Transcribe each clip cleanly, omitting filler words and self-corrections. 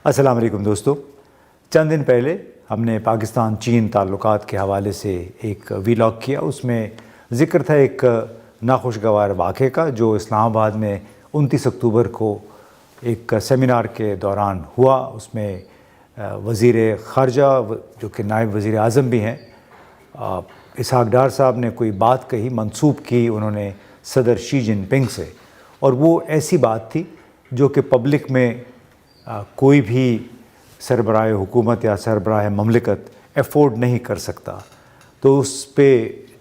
السلام علیکم دوستو، چند دن پہلے ہم نے پاکستان چین تعلقات کے حوالے سے ایک ویلاگ کیا۔ اس میں ذکر تھا ایک ناخوشگوار واقعے کا جو اسلام آباد میں 29 اکتوبر کو ایک سیمینار کے دوران ہوا۔ اس میں وزیر خارجہ جو کہ نائب وزیر اعظم بھی ہیں، اسحاق ڈار صاحب نے کوئی بات کہی، منسوب کی انہوں نے صدر شی جن پنگ سے، اور وہ ایسی بات تھی جو کہ پبلک میں کوئی بھی سربراہ حکومت یا سربراہ مملکت ایفورڈ نہیں کر سکتا۔ تو اس پہ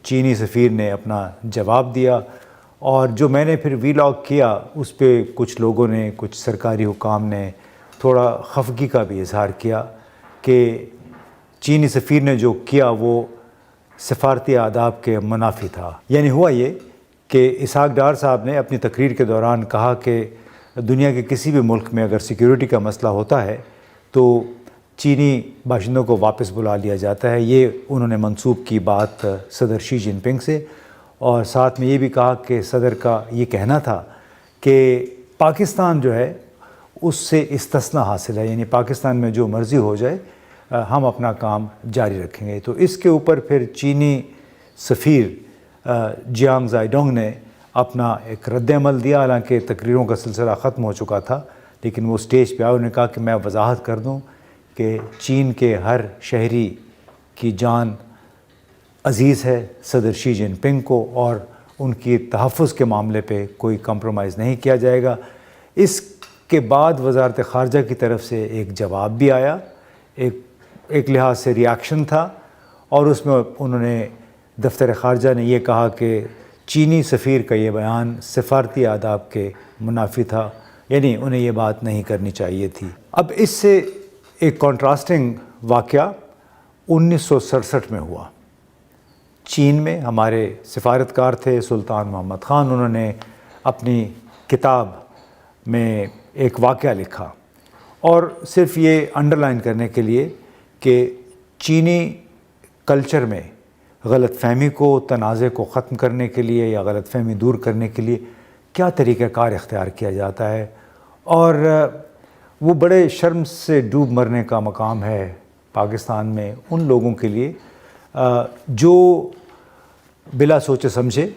چینی سفیر نے اپنا جواب دیا، اور جو میں نے پھر ویلاگ کیا اس پہ کچھ لوگوں نے، کچھ سرکاری حکام نے تھوڑا خفگی کا بھی اظہار کیا کہ چینی سفیر نے جو کیا وہ سفارتی آداب کے منافی تھا۔ یعنی ہوا یہ کہ اسحاق ڈار صاحب نے اپنی تقریر کے دوران کہا کہ دنیا کے کسی بھی ملک میں اگر سیکیورٹی کا مسئلہ ہوتا ہے تو چینی باشندوں کو واپس بلا لیا جاتا ہے۔ یہ انہوں نے منسوب کی بات صدر شی جن پنگ سے، اور ساتھ میں یہ بھی کہا کہ صدر کا یہ کہنا تھا کہ پاکستان جو ہے اس سے استثناء حاصل ہے، یعنی پاکستان میں جو مرضی ہو جائے ہم اپنا کام جاری رکھیں گے۔ تو اس کے اوپر پھر چینی سفیر جیانگ زائیڈونگ نے اپنا ایک رد عمل دیا، حالانکہ تقریروں کا سلسلہ ختم ہو چکا تھا، لیکن وہ اسٹیج پہ آئے، انہوں نے کہا کہ میں وضاحت کر دوں کہ چین کے ہر شہری کی جان عزیز ہے صدر شی جن پنگ کو، اور ان کی تحفظ کے معاملے پہ کوئی کمپرومائز نہیں کیا جائے گا۔ اس کے بعد وزارت خارجہ کی طرف سے ایک جواب بھی آیا، ایک لحاظ سے ریاکشن تھا، اور اس میں انہوں نے دفتر خارجہ نے یہ کہا کہ چینی سفیر کا یہ بیان سفارتی آداب کے منافی تھا، یعنی انہیں یہ بات نہیں کرنی چاہیے تھی۔ اب اس سے ایک کنٹراسٹنگ واقعہ 1967 میں ہوا۔ چین میں ہمارے سفارتکار تھے سلطان محمد خان، انہوں نے اپنی کتاب میں ایک واقعہ لکھا، اور صرف یہ انڈرلائن کرنے کے لیے کہ چینی کلچر میں غلط فہمی کو، تنازع کو ختم کرنے کے لیے یا غلط فہمی دور کرنے کے لیے کیا طریقہ کار اختیار کیا جاتا ہے، اور وہ بڑے شرم سے ڈوب مرنے کا مقام ہے پاکستان میں ان لوگوں کے لیے جو بلا سوچے سمجھے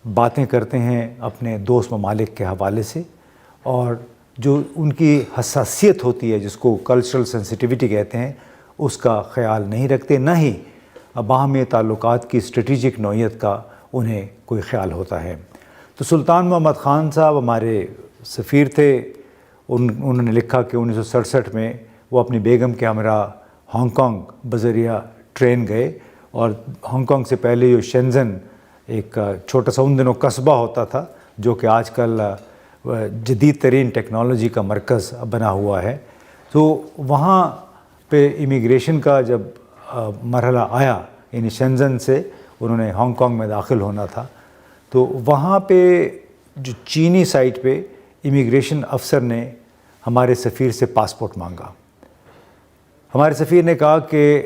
باتیں کرتے ہیں اپنے دوست ممالک کے حوالے سے، اور جو ان کی حساسیت ہوتی ہے جس کو کلچرل سینسٹیوٹی کہتے ہیں اس کا خیال نہیں رکھتے، نہ ہی باہمی تعلقات کی اسٹریٹجک نوعیت کا انہیں کوئی خیال ہوتا ہے۔ تو سلطان محمد خان صاحب ہمارے سفیر تھے، انہوں نے لکھا کہ 1967 میں وہ اپنی بیگم کے ہمراہ ہانگ کانگ بذریعہ ٹرین گئے، اور ہانگ کانگ سے پہلے جو شینزن ایک چھوٹا سا ان دنوں قصبہ ہوتا تھا جو کہ آج کل جدید ترین ٹیکنالوجی کا مرکز بنا ہوا ہے، تو وہاں پہ امیگریشن کا جب مرحلہ آیا، یعنی شینزن سے انہوں نے ہانگ کانگ میں داخل ہونا تھا، تو وہاں پہ جو چینی سائٹ پہ امیگریشن افسر نے ہمارے سفیر سے پاسپورٹ مانگا۔ ہمارے سفیر نے کہا کہ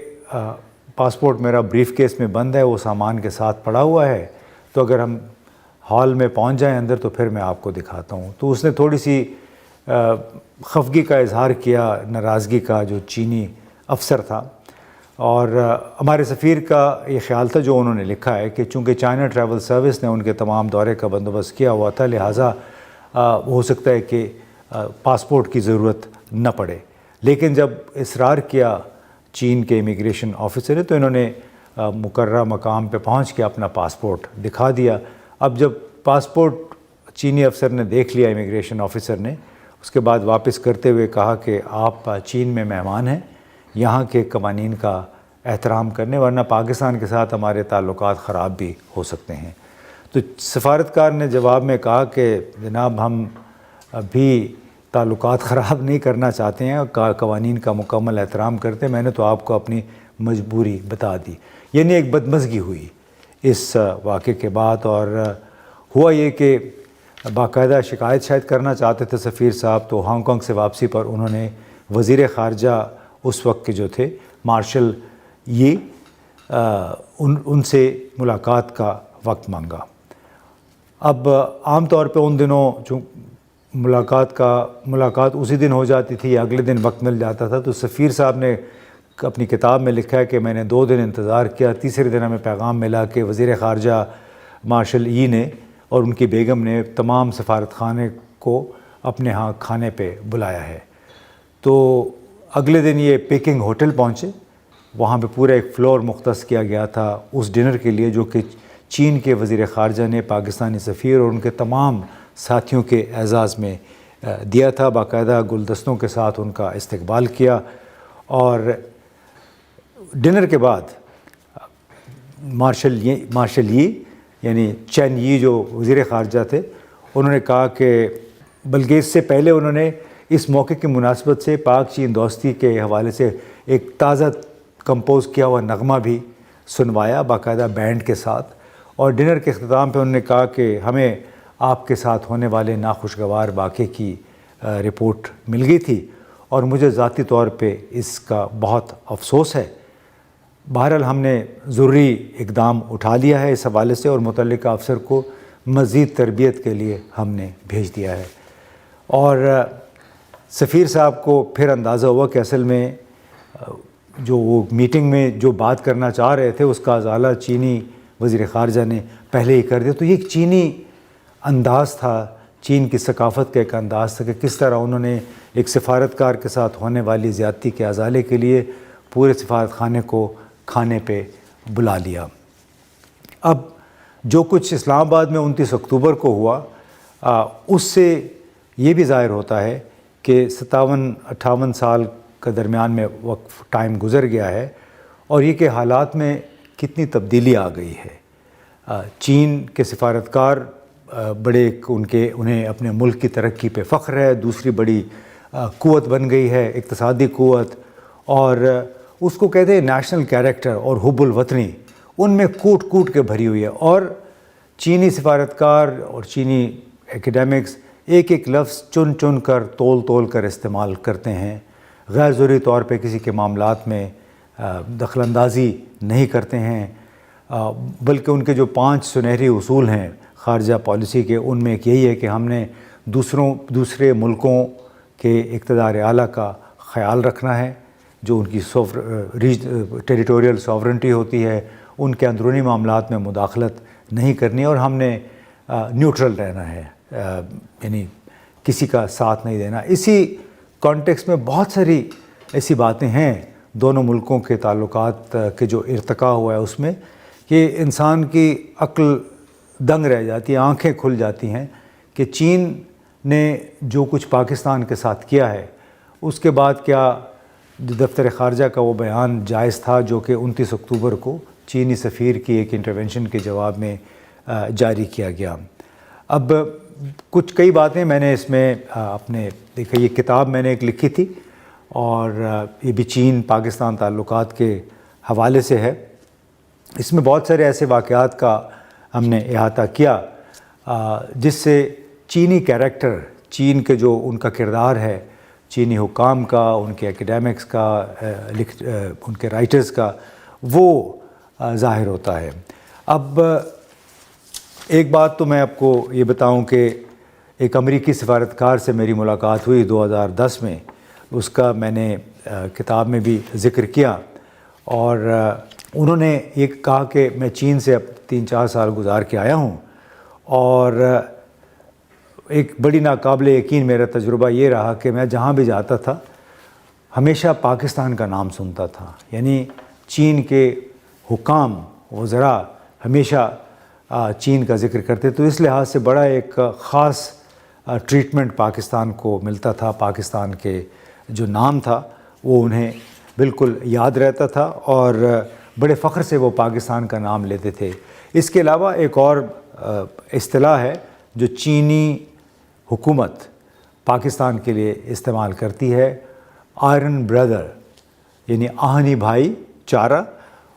پاسپورٹ میرا بریف کیس میں بند ہے، وہ سامان کے ساتھ پڑا ہوا ہے، تو اگر ہم ہال میں پہنچ جائیں اندر تو پھر میں آپ کو دکھاتا ہوں۔ تو اس نے تھوڑی سی خفگی کا اظہار کیا، ناراضگی کا، جو چینی افسر تھا، اور ہمارے سفیر کا یہ خیال تھا جو انہوں نے لکھا ہے کہ چونکہ چائنا ٹریول سروس نے ان کے تمام دورے کا بندوبست کیا ہوا تھا، لہٰذا ہو سکتا ہے کہ پاسپورٹ کی ضرورت نہ پڑے۔ لیکن جب اصرار کیا چین کے امیگریشن آفیسر نے تو انہوں نے مقررہ مقام پہ پہنچ کے اپنا پاسپورٹ دکھا دیا۔ اب جب پاسپورٹ چینی افسر نے دیکھ لیا، امیگریشن آفیسر نے، اس کے بعد واپس کرتے ہوئے کہا کہ آپ چین میں مہمان ہیں، یہاں کے قوانین کا احترام کرنے، ورنہ پاکستان کے ساتھ ہمارے تعلقات خراب بھی ہو سکتے ہیں۔ تو سفارتکار نے جواب میں کہا کہ جناب ہم بھی تعلقات خراب نہیں کرنا چاہتے ہیں، قوانین کا مکمل احترام کرتے ہیں، میں نے تو آپ کو اپنی مجبوری بتا دی۔ یعنی ایک بدمزگی ہوئی اس واقعے کے بعد، اور ہوا یہ کہ باقاعدہ شکایت شاید کرنا چاہتے تھے سفیر صاحب، تو ہانگ کانگ سے واپسی پر انہوں نے وزیر خارجہ اس وقت کے جو تھے مارشل یہ ان سے ملاقات کا وقت مانگا۔ اب عام طور پہ ان دنوں جو ملاقات اسی دن ہو جاتی تھی یا اگلے دن وقت مل جاتا تھا. تو سفیر صاحب نے اپنی کتاب میں لکھا ہے کہ میں نے 2 دن انتظار کیا. تیسرے دن ہمیں پیغام ملا کہ وزیر خارجہ مارشل ای نے اور ان کی بیگم نے تمام سفارت خانے کو اپنے ہاں کھانے پہ بلایا ہے. تو اگلے دن یہ پیکنگ ہوٹل پہنچے. وہاں پہ پورا ایک فلور مختص کیا گیا تھا اس ڈنر کے لیے، جو کہ چین کے وزیر خارجہ نے پاکستانی سفیر اور ان کے تمام ساتھیوں کے اعزاز میں دیا تھا. باقاعدہ گلدستوں کے ساتھ ان کا استقبال کیا. اور ڈنر کے بعد مارشل ی یعنی چین ی جو وزیر خارجہ تھے، انہوں نے کہا کہ بلکہ اس سے پہلے انہوں نے اس موقع کی مناسبت سے پاک چین دوستی کے حوالے سے ایک تازہ کمپوز کیا ہوا نغمہ بھی سنوایا باقاعدہ بینڈ کے ساتھ. اور ڈنر کے اختتام پہ انہوں نے کہا کہ ہمیں آپ کے ساتھ ہونے والے ناخوشگوار واقعے کی رپورٹ مل گئی تھی اور مجھے ذاتی طور پہ اس کا بہت افسوس ہے. بہرحال ہم نے ضروری اقدام اٹھا لیا ہے اس حوالے سے اور متعلقہ افسر کو مزید تربیت کے لیے ہم نے بھیج دیا ہے. اور سفیر صاحب کو پھر اندازہ ہوا کہ اصل میں جو وہ میٹنگ میں جو بات کرنا چاہ رہے تھے اس کا ازالہ چینی وزیر خارجہ نے پہلے ہی کر دیا. تو یہ ایک چینی انداز تھا، چین کی ثقافت کا ایک انداز تھا کہ کس طرح انہوں نے ایک سفارتکار کے ساتھ ہونے والی زیادتی کے ازالے کے لیے پورے سفارت خانے کو کھانے پہ بلا لیا. اب جو کچھ اسلام آباد میں 29 اکتوبر کو ہوا اس سے یہ بھی ظاہر ہوتا ہے کہ 57-58 سال کا درمیان میں وقت ٹائم گزر گیا ہے اور یہ کہ حالات میں کتنی تبدیلی آ گئی ہے. چین کے سفارتکار بڑے انہیں اپنے ملک کی ترقی پہ فخر ہے، دوسری بڑی قوت بن گئی ہے، اقتصادی قوت، اور اس کو کہتے ہیں نیشنل کیریکٹر اور حب الوطنی ان میں کوٹ کوٹ کے بھری ہوئی ہے. اور چینی سفارتکار اور چینی ایکیڈیمکس ایک ایک لفظ چن چن کر تول کر استعمال کرتے ہیں، غیر ضروری طور پہ کسی کے معاملات میں دخل اندازی نہیں کرتے ہیں، بلکہ ان کے جو 5 سنہری اصول ہیں خارجہ پالیسی کے، ان میں ایک یہی ہے کہ ہم نے دوسرے ملکوں کے اقتدار اعلیٰ کا خیال رکھنا ہے، جو ان کی ٹیریٹوریل ساورنٹی ہوتی ہے، ان کے اندرونی معاملات میں مداخلت نہیں کرنی، اور ہم نے نیوٹرل رہنا ہے، یعنی کسی کا ساتھ نہیں دینا. اسی کانٹیکس میں بہت ساری ایسی باتیں ہیں دونوں ملکوں کے تعلقات کے جو ارتقاء ہوا ہے اس میں کہ انسان کی عقل دنگ رہ جاتی ہے، آنکھیں کھل جاتی ہیں کہ چین نے جو کچھ پاکستان کے ساتھ کیا ہے اس کے بعد کیا دفتر خارجہ کا وہ بیان جائز تھا جو کہ 29 اکتوبر کو چینی سفیر کی ایک انٹرونشن کے جواب میں جاری کیا گیا. اب کئی باتیں میں نے اس میں دیکھا، یہ کتاب میں نے ایک لکھی تھی اور یہ بھی چین پاکستان تعلقات کے حوالے سے ہے. اس میں بہت سارے ایسے واقعات کا ہم نے احاطہ کیا جس سے چینی کیریکٹر، چین کے جو ان کا کردار ہے، چینی حکام کا، ان کے ایکیڈیمکس کا، ان کے رائٹرز کا، وہ ظاہر ہوتا ہے. اب ایک بات تو میں آپ کو یہ بتاؤں کہ ایک امریکی سفارتکار سے میری ملاقات ہوئی 2010 میں، اس کا میں نے کتاب میں بھی ذکر کیا، اور انہوں نے یہ کہا کہ میں چین سے اب 3-4 سال گزار کے آیا ہوں اور ایک بڑی ناقابل یقین میرا تجربہ یہ رہا کہ میں جہاں بھی جاتا تھا ہمیشہ پاکستان کا نام سنتا تھا، یعنی چین کے حکام، وزراء ہمیشہ چین کا ذکر کرتے. تو اس لحاظ سے بڑا ایک خاص ٹریٹمنٹ پاکستان کو ملتا تھا، پاکستان کے جو نام تھا وہ انہیں بالکل یاد رہتا تھا اور بڑے فخر سے وہ پاکستان کا نام لیتے تھے. اس کے علاوہ ایک اور اصطلاح ہے جو چینی حکومت پاکستان کے لیے استعمال کرتی ہے، آئرن بردر، یعنی آہنی بھائی چارہ،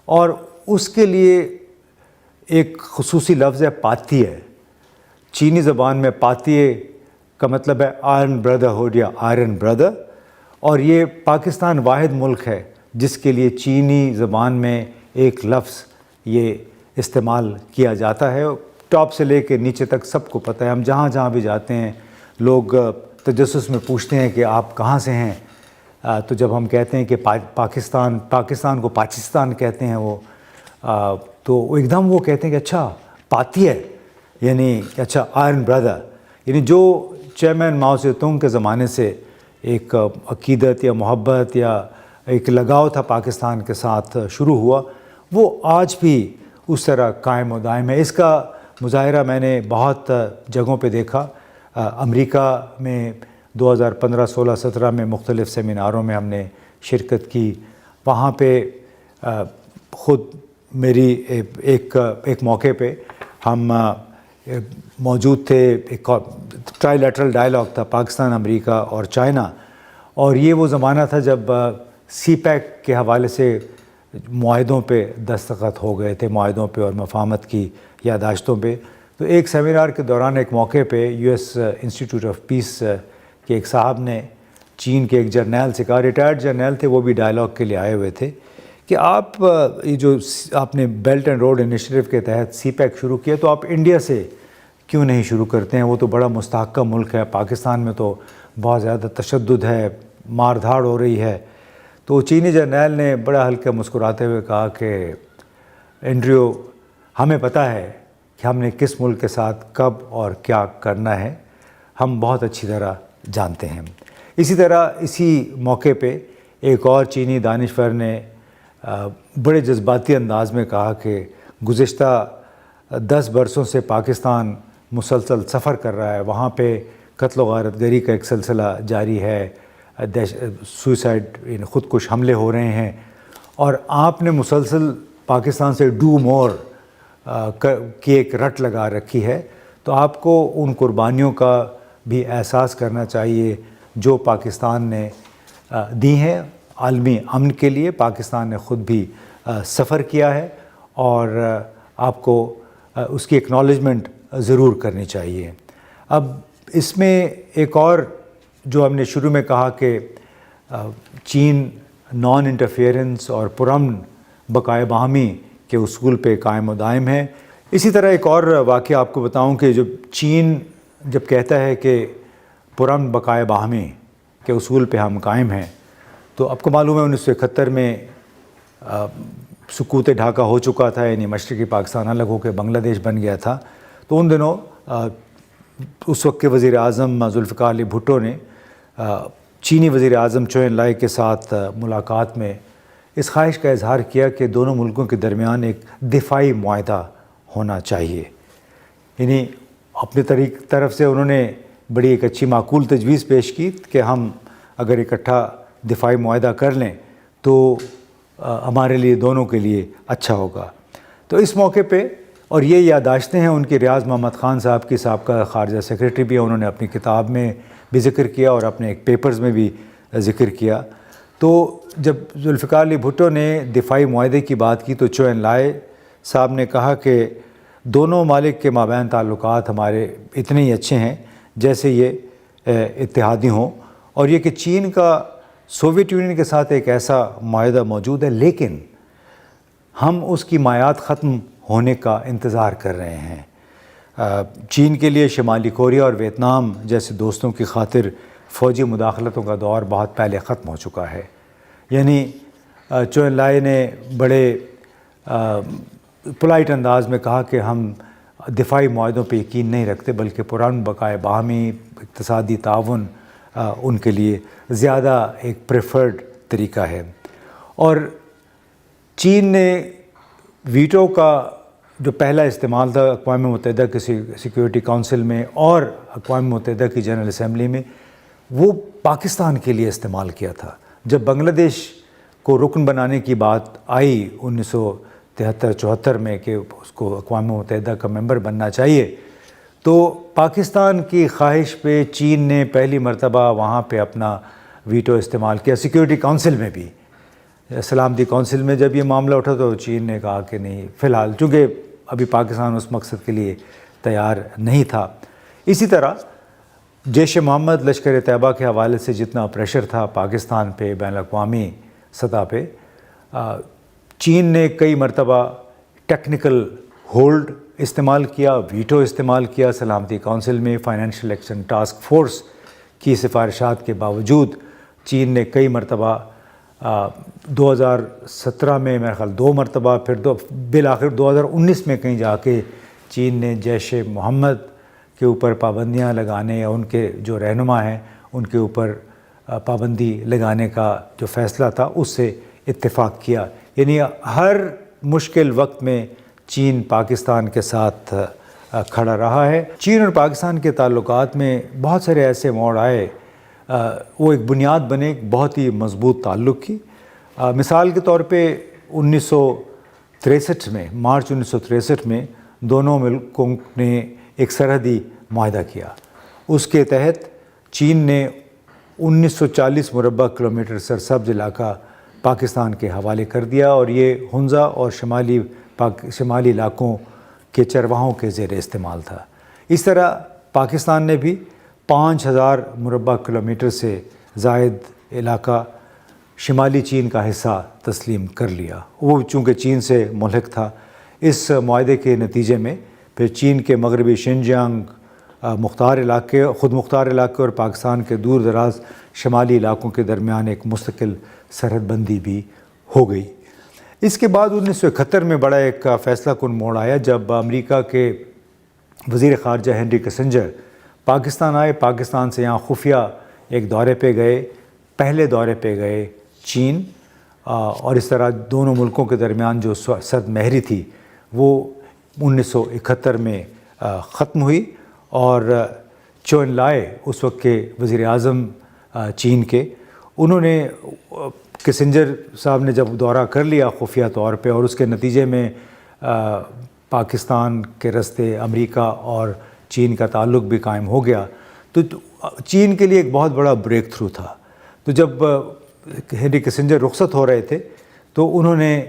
اور اس کے لیے ایک خصوصی لفظ ہے پاتیے. چینی زبان میں پاتیے کا مطلب ہے آئرن بردرہڈ یا آئرن بردر، اور یہ پاکستان واحد ملک ہے جس کے لیے چینی زبان میں ایک لفظ یہ استعمال کیا جاتا ہے. ٹاپ سے لے کے نیچے تک سب کو پتہ ہے، ہم جہاں جہاں بھی جاتے ہیں لوگ تجسس میں پوچھتے ہیں کہ آپ کہاں سے ہیں، تو جب ہم کہتے ہیں کہ پاکستان کو پاکستان کہتے ہیں وہ، تو ایک دم وہ کہتے ہیں کہ اچھا پاتی ہے، یعنی اچھا آئرن برادر، یعنی جو چیئرمین ماؤ سے تونگ کے زمانے سے ایک عقیدت یا محبت یا ایک لگاؤ تھا پاکستان کے ساتھ شروع ہوا، وہ آج بھی اس طرح قائم و دائم ہے۔ اس کا مظاہرہ میں نے بہت جگہوں پہ دیکھا۔ امریکا میں 2015، 16، 17 میں مختلف سیمیناروں میں ہم نے شرکت کی، وہاں پہ خود میری ایک موقع پہ ہم موجود تھے، ایک ٹرائی لیٹرل ڈائلاگ تھا پاکستان، امریکا اور چائنا، اور یہ وہ زمانہ تھا جب سی پیک کے حوالے سے معاہدوں پہ دستخط ہو گئے تھے، معاہدوں پہ اور مفاہمت کی یادداشتوں پہ۔ تو ایک سیمینار کے دوران ایک موقع پہ U S institute of peace کے ایک صاحب نے چین کے ایک جرنیل سے کہا، ریٹائرڈ جرنیل تھے، وہ بھی ڈائلاگ کے لیے آئے ہوئے تھے، کہ آپ یہ جو آپ نے بیلٹ اینڈ روڈ انیشیٹو کے تحت سی پیک شروع کیا، تو آپ انڈیا سے کیوں نہیں شروع کرتے ہیں؟ وہ تو بڑا مستحکم ملک ہے، پاکستان میں تو بہت زیادہ تشدد ہے، مار دھاڑ ہو رہی ہے۔ تو چینی جرنیل نے بڑا ہلکا مسکراتے ہوئے کہا کہ اینڈریو، ہمیں پتہ ہے کہ ہم نے کس ملک کے ساتھ کب اور کیا کرنا ہے، ہم بہت اچھی طرح جانتے ہیں۔ اسی طرح اسی موقع پہ ایک اور چینی دانشور نے بڑے جذباتی انداز میں کہا کہ گزشتہ 10 برسوں سے پاکستان مسلسل سفر کر رہا ہے، وہاں پہ قتل و غارت گری کا ایک سلسلہ جاری ہے، سوئسائڈ خودکش حملے ہو رہے ہیں، اور آپ نے مسلسل پاکستان سے ڈو مور کی ایک رٹ لگا رکھی ہے، تو آپ کو ان قربانیوں کا بھی احساس کرنا چاہیے جو پاکستان نے دی ہیں عالمی امن کے لیے۔ پاکستان نے خود بھی سفر کیا ہے، اور آپ کو اس کی ایکنالجمنٹ ضرور کرنی چاہیے۔ اب اس میں ایک اور جو ہم نے شروع میں کہا کہ چین نان انٹرفیئرنس اور پرامن بقائے باہمی کے اصول پہ قائم و دائم ہے، اسی طرح ایک اور واقعہ آپ کو بتاؤں کہ جب چین جب کہتا ہے کہ پرامن بقائے باہمی کے اصول پہ ہم قائم ہیں، تو آپ کو معلوم ہے 1971 میں سکوت ڈھاکہ ہو چکا تھا، یعنی مشرقی پاکستان الگ ہو کے بنگلہ دیش بن گیا تھا۔ تو ان دنوں اس وقت کے وزیر اعظم ذوالفقار علی بھٹو نے چینی وزیر اعظم چو ان لائے کے ساتھ ملاقات میں اس خواہش کا اظہار کیا کہ دونوں ملکوں کے درمیان ایک دفاعی معاہدہ ہونا چاہیے، یعنی اپنے طرف سے انہوں نے بڑی ایک اچھی معقول تجویز پیش کی کہ ہم اگر اکٹھا دفاعی معاہدہ کر لیں تو ہمارے لیے دونوں کے لیے اچھا ہوگا۔ تو اس موقع پہ، اور یہ یادداشتیں ہیں ان کی، ریاض محمد خان صاحب کی، سابقہ خارجہ سیکریٹری بھی ہیں، انہوں نے اپنی کتاب میں بھی ذکر کیا اور اپنے ایک پیپرز میں بھی ذکر کیا۔ تو جب ذوالفقار علی بھٹو نے دفاعی معاہدے کی بات کی تو چو ان لائے صاحب نے کہا کہ دونوں ممالک کے مابین تعلقات ہمارے اتنے ہی اچھے ہیں جیسے یہ اتحادی ہوں، اور یہ کہ چین کا سوویت یونین کے ساتھ ایک ایسا معاہدہ موجود ہے، لیکن ہم اس کی مایعات ختم ہونے کا انتظار کر رہے ہیں۔ چین کے لیے شمالی کوریا اور ویتنام جیسے دوستوں کی خاطر فوجی مداخلتوں کا دور بہت پہلے ختم ہو چکا ہے۔ یعنی چو ان لائے نے بڑے پولائٹ انداز میں کہا کہ ہم دفاعی معاہدوں پہ یقین نہیں رکھتے، بلکہ پرامن بقائے باہمی اقتصادی تعاون ان کے لیے زیادہ ایک پریفرڈ طریقہ ہے۔ اور چین نے ویٹو کا جو پہلا استعمال تھا اقوام متحدہ کے سیکیورٹی کونسل میں اور اقوام متحدہ کی جنرل اسمبلی میں، وہ پاکستان کے لیے استعمال کیا تھا۔ جب بنگلہ دیش کو رکن بنانے کی بات آئی 1973-74 میں کہ اس کو اقوام متحدہ کا ممبر بننا چاہیے، تو پاکستان کی خواہش پہ چین نے پہلی مرتبہ وہاں پہ اپنا ویٹو استعمال کیا۔ سیکیورٹی کونسل میں بھی، سلامتی کونسل میں جب یہ معاملہ اٹھا تو چین نے کہا کہ نہیں، فی الحال چونکہ ابھی پاکستان اس مقصد کے لیے تیار نہیں تھا۔ اسی طرح جیش محمد لشکر طیبہ کے حوالے سے جتنا پریشر تھا پاکستان پہ بین الاقوامی سطح پہ، چین نے کئی مرتبہ ٹیکنیکل ہولڈ استعمال کیا، ویٹو استعمال کیا سلامتی کونسل میں۔ فائنینشیل ایکشن ٹاسک فورس کی سفارشات کے باوجود چین نے کئی مرتبہ 2017 میں میرا خیال 2 مرتبہ، پھر بالآخر 2019 میں کہیں جا کے چین نے جیش محمد کے اوپر پابندیاں لگانے یا ان کے جو رہنما ہیں ان کے اوپر پابندی لگانے کا جو فیصلہ تھا اس سے اتفاق کیا۔ یعنی ہر مشکل وقت میں چین پاکستان کے ساتھ کھڑا رہا ہے۔ چین اور پاکستان کے تعلقات میں بہت سارے ایسے موڑ آئے، وہ ایک بنیاد بنے ایک بہت ہی مضبوط تعلق کی۔ مثال کے طور پہ 1963 میں، مارچ 1963 میں دونوں ملکوں نے ایک سرحدی معاہدہ کیا۔ اس کے تحت چین نے 1940 مربع کلومیٹر سرسبز علاقہ پاکستان کے حوالے کر دیا، اور یہ ہنزا اور شمالی علاقوں کے چرواہوں کے زیر استعمال تھا۔ اس طرح پاکستان نے بھی 5000 مربع کلومیٹر سے زائد علاقہ شمالی چین کا حصہ تسلیم کر لیا۔ وہ چونکہ چین سے ملحق تھا، اس معاہدے کے نتیجے میں پھر چین کے مغربی شنجیانگ خود مختار علاقے اور پاکستان کے دور دراز شمالی علاقوں کے درمیان ایک مستقل سرحد بندی بھی ہو گئی۔ اس کے بعد 1971 میں بڑا ایک فیصلہ کن موڑ آیا جب امریکہ کے وزیر خارجہ ہنری کسنجر پاکستان آئے۔ پاکستان سے یہاں خفیہ ایک دورے پہ گئے، پہلے دورے پہ گئے چین، اور اس طرح دونوں ملکوں کے درمیان جو سرد مہری تھی وہ 1971 میں ختم ہوئی، اور چو انلائے اس وقت کے وزیر اعظم چین کے، انہوں نے کسنجر صاحب نے جب دورہ کر لیا خفیہ طور پہ، اور اس کے نتیجے میں پاکستان کے راستے امریکہ اور چین کا تعلق بھی قائم ہو گیا، تو چین کے لیے ایک بہت بڑا بریک تھرو تھا۔ تو جب ہنری کسنجر رخصت ہو رہے تھے تو انہوں نے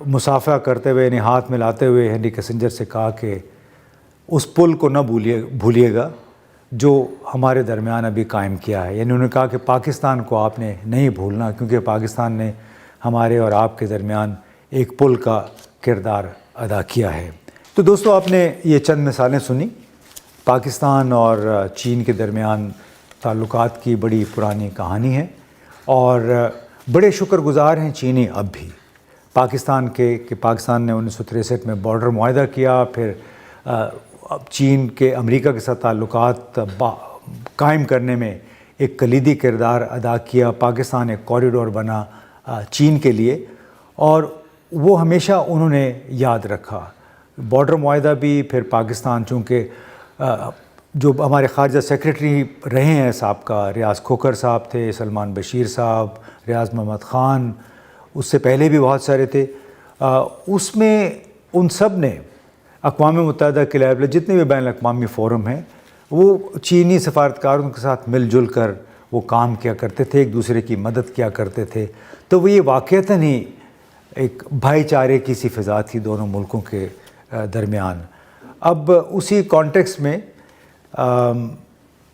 مصافحہ کرتے ہوئے، یعنی ہاتھ ملاتے ہوئے ہنری کسنجر سے کہا کہ اس پل کو نہ بھولیے گا جو ہمارے درمیان ابھی قائم کیا ہے۔ یعنی انہوں نے کہا کہ پاکستان کو آپ نے نہیں بھولنا، کیونکہ پاکستان نے ہمارے اور آپ کے درمیان ایک پل کا کردار ادا کیا ہے۔ تو دوستو، آپ نے یہ چند مثالیں سنی پاکستان اور چین کے درمیان تعلقات کی بڑی پرانی کہانی ہے، اور بڑے شکر گزار ہیں چینی اب بھی پاکستان کے کہ پاکستان نے 1963 میں بارڈر معاہدہ کیا، پھر چین کے امریکہ کے ساتھ تعلقات قائم کرنے میں ایک کلیدی کردار ادا کیا۔ پاکستان ایک کوریڈور بنا چین کے لیے، اور وہ ہمیشہ انہوں نے یاد رکھا۔ بارڈر معاہدہ بھی، پھر پاکستان چونکہ جو ہمارے خارجہ سیکریٹری رہے ہیں سابقہ، ریاض کھوکھر صاحب تھے، سلمان بشیر صاحب، ریاض محمد خان، اس سے پہلے بھی بہت سارے تھے، اس میں ان سب نے اقوام متحدہ کے لیول جتنے بھی بین الاقوامی فورم ہیں وہ چینی سفارتکاروں کے ساتھ مل جل کر وہ کام کیا کرتے تھے، ایک دوسرے کی مدد کیا کرتے تھے۔ تو وہ یہ واقعتاً ہی ایک بھائی چارے کی سی فضا تھی دونوں ملکوں کے درمیان۔ اب اسی کانٹیکس میں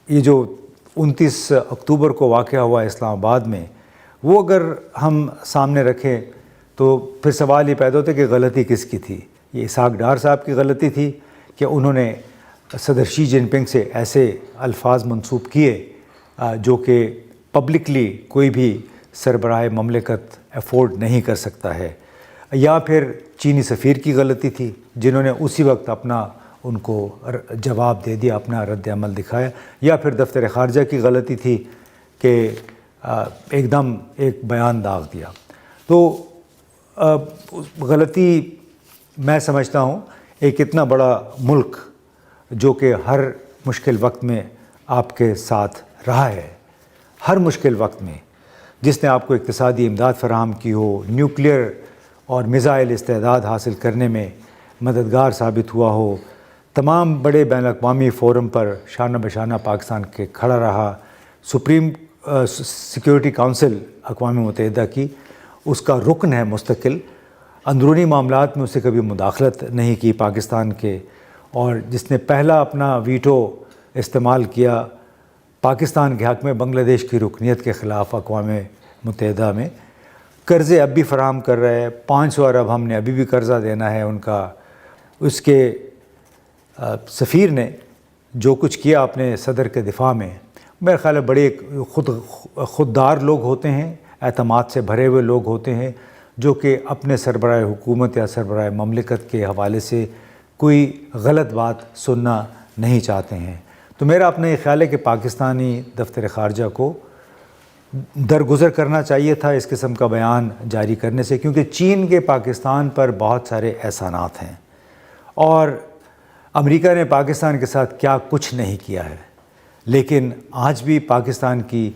یہ جو 29 اکتوبر کو واقعہ ہوا اسلام آباد میں، وہ اگر ہم سامنے رکھیں تو پھر سوال یہ پیدا ہوتا ہے کہ غلطی کس کی تھی؟ یہ اسحاق ڈار صاحب کی غلطی تھی کہ انہوں نے صدر شی جن پنگ سے ایسے الفاظ منسوب کیے جو کہ پبلکلی کوئی بھی سربراہ مملکت افورڈ نہیں کر سکتا ہے، یا پھر چینی سفیر کی غلطی تھی جنہوں نے اسی وقت اپنا ان کو جواب دے دیا، اپنا رد عمل دکھایا، یا پھر دفتر خارجہ کی غلطی تھی کہ ایک دم ایک بیان داغ دیا۔ تو غلطی میں سمجھتا ہوں ایک اتنا بڑا ملک جو کہ ہر مشکل وقت میں آپ کے ساتھ رہا ہے، ہر مشکل وقت میں، جس نے آپ کو اقتصادی امداد فراہم کی ہو، نیوکلیئر اور میزائل استعداد حاصل کرنے میں مددگار ثابت ہوا ہو، تمام بڑے بین الاقوامی فورم پر شانہ بشانہ پاکستان کے کھڑا رہا، سپریم سیکیورٹی کونسل اقوام متحدہ کی اس کا رکن ہے مستقل، اندرونی معاملات میں اسے کبھی مداخلت نہیں کی پاکستان کے، اور جس نے پہلا اپنا ویٹو استعمال کیا پاکستان کے حق میں بنگلہ دیش کی رکنیت کے خلاف اقوام متحدہ میں، قرضے اب بھی فراہم کر رہے ہیں، 500 ارب ہم نے ابھی بھی قرضہ دینا ہے ان کا، اس کے سفیر نے جو کچھ کیا اپنے صدر کے دفاع میں، میرا خیال ہے بڑے خوددار لوگ ہوتے ہیں، اعتماد سے بھرے ہوئے لوگ ہوتے ہیں، جو کہ اپنے سربراہ حکومت یا سربراہ مملکت کے حوالے سے کوئی غلط بات سننا نہیں چاہتے ہیں۔ تو میرا اپنا یہ خیال ہے کہ پاکستانی دفتر خارجہ کو درگزر کرنا چاہیے تھا اس قسم کا بیان جاری کرنے سے، کیونکہ چین کے پاکستان پر بہت سارے احسانات ہیں اور امریکہ نے پاکستان کے ساتھ کیا کچھ نہیں کیا ہے، لیکن آج بھی پاکستان کی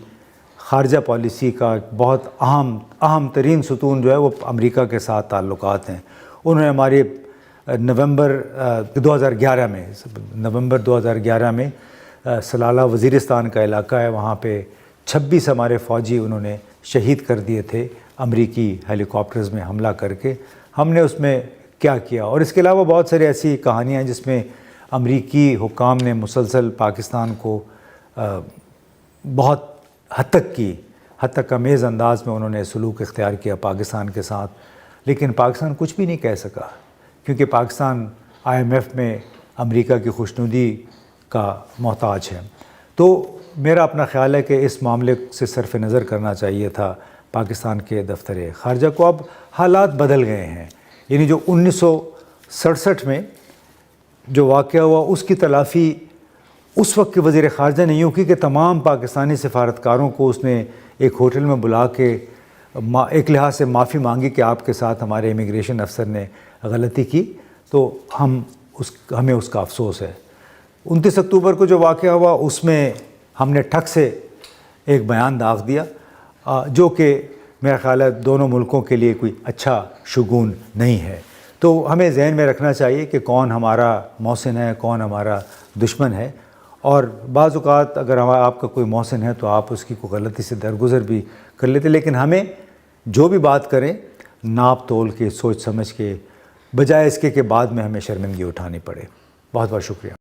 خارجہ پالیسی کا ایک بہت اہم ترین ستون جو ہے وہ امریکہ کے ساتھ تعلقات ہیں۔ انہوں نے ہمارے نومبر 2011 میں سلالہ وزیرستان کا علاقہ ہے، وہاں پہ 26 ہمارے فوجی انہوں نے شہید کر دیے تھے امریکی ہیلی کاپٹرز میں حملہ کر کے۔ ہم نے اس میں کیا کیا، اور اس کے علاوہ بہت ساری ایسی کہانیاں ہیں جس میں امریکی حکام نے مسلسل پاکستان کو بہت حد تک امیز انداز میں انہوں نے سلوک اختیار کیا پاکستان کے ساتھ، لیکن پاکستان کچھ بھی نہیں کہہ سکا، کیونکہ پاکستان IMF میں امریکہ کی خوشنودی کا محتاج ہے۔ تو میرا اپنا خیال ہے کہ اس معاملے سے صرف نظر کرنا چاہیے تھا پاکستان کے دفتر خارجہ کو۔ اب حالات بدل گئے ہیں، یعنی جو 1967 میں جو واقعہ ہوا اس کی تلافی اس وقت کے وزیر خارجہ نے یوں کی کہ تمام پاکستانی سفارتکاروں کو اس نے ایک ہوٹل میں بلا کے ایک لحاظ سے معافی مانگی کہ آپ کے ساتھ ہمارے امیگریشن افسر نے غلطی کی، تو ہمیں اس کا افسوس ہے۔ 29 اکتوبر کو جو واقعہ ہوا اس میں ہم نے ٹھک سے ایک بیان داغ دیا، جو کہ میرا خیال ہے دونوں ملکوں کے لیے کوئی اچھا شگون نہیں ہے۔ تو ہمیں ذہن میں رکھنا چاہیے کہ کون ہمارا محسن ہے، کون ہمارا دشمن ہے، اور بعض اوقات اگر آپ کا کوئی محسن ہے تو آپ اس کی کوئی غلطی سے درگزر بھی کر لیتے، لیکن ہمیں جو بھی بات کریں ناپ تول کے، سوچ سمجھ کے، بجائے اس کے کہ بعد میں ہمیں شرمندگی اٹھانی پڑے۔ بہت بہت شکریہ۔